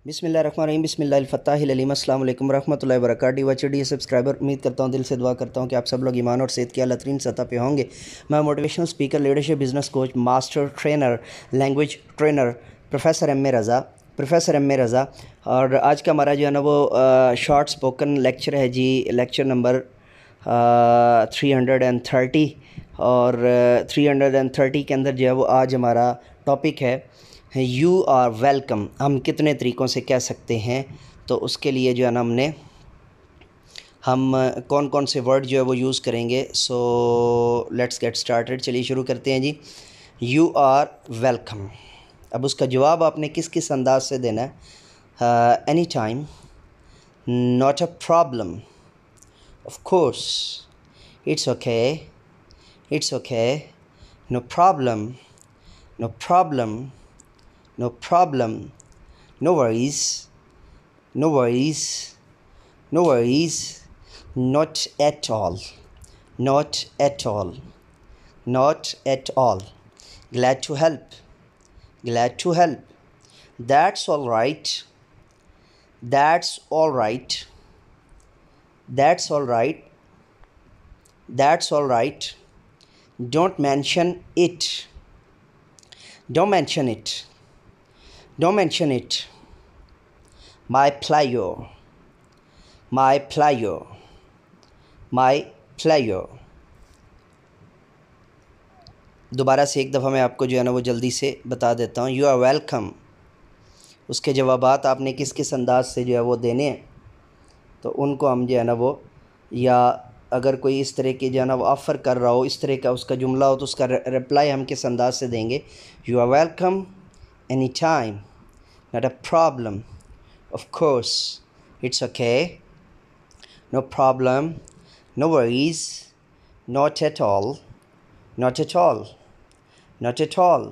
بسم اللہ الرحمن الرحیم، بسم اللہ الفتاح العلیم، السلام علیکم ورحمۃ اللہ وبرکاتہ۔ وچڈی سبسکرائبر، امید کرتا ہوں، دل سے دعا کرتا ہوں کہ آپ سب لوگ ایمان اور صحت کی اعلیٰ ترین سطح پہ ہوں گے۔ میں motivational speaker, leadership, business coach, master trainer, language trainer professor M A Raza, اور آج کا ہمارا جو ہے نا وہ شارٹ اسپوکن لیکچر ہے جی، لیکچر نمبر 330، اور 330 کے اندر جو ہے وہ آج ہمارا ٹاپک ہے یو آر ویلکم۔ ہم کتنے طریقوں سے کہہ سکتے ہیں، تو اس کے لیے جو ہے نا ہم کون کون سے ورڈ جو ہے وہ یوز کریں گے۔ سو لیٹس گیٹ اسٹارٹیڈ، چلیے شروع کرتے ہیں جی۔ یو آر ویلکم، اب اس کا جواب آپ نے کس انداز سے دینا ہے؟ Anytime, not a problem, of course, it's okay, it's okay, no problem, no problem, no problem, no worries, no worries, no worries, not at all, not at all, not at all, glad to help, glad to help, that's all right, that's all right, that's all right, that's all right, don't mention it, don't mention it, don't mention it, my pleasure, my pleasure, my pleasure۔ دوبارہ سے ایک دفعہ میں آپ کو جو ہے نا وہ جلدی سے بتا دیتا ہوں۔ یو آر ویلکم، اس کے جوابات آپ نے کس انداز سے جو ہے وہ دینے ہیں، تو ان کو ہم جو ہے نا وہ، یا اگر کوئی اس طرح کی جو ہے نا وہ آفر کر رہا ہو، اس طرح کا اس کا جملہ ہو، تو اس کا رپلائی ہم کس انداز سے دیں گے؟ You are welcome anytime, not a problem, of course, it's okay, no problem, no worries, not at all, not at all, not at all,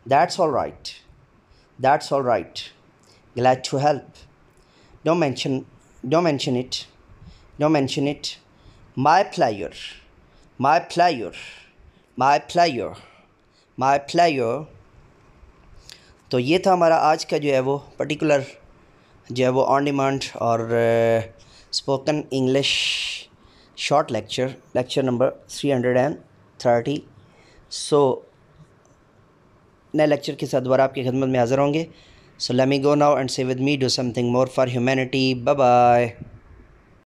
that's all right, that's all right, glad to help, don't mention it, don't mention it, my pleasure, my pleasure, my pleasure, my pleasure۔ تو یہ تھا ہمارا آج کا جو ہے وہ particular جو ہے وہ آن ڈیمانڈ اور spoken English short lecture number 330۔ سو نئے لیکچر کے ساتھ دوبارہ آپ کی خدمت میں حاضر ہوں گے۔ So let me go now and say with me do something more for humanity. Bye bye.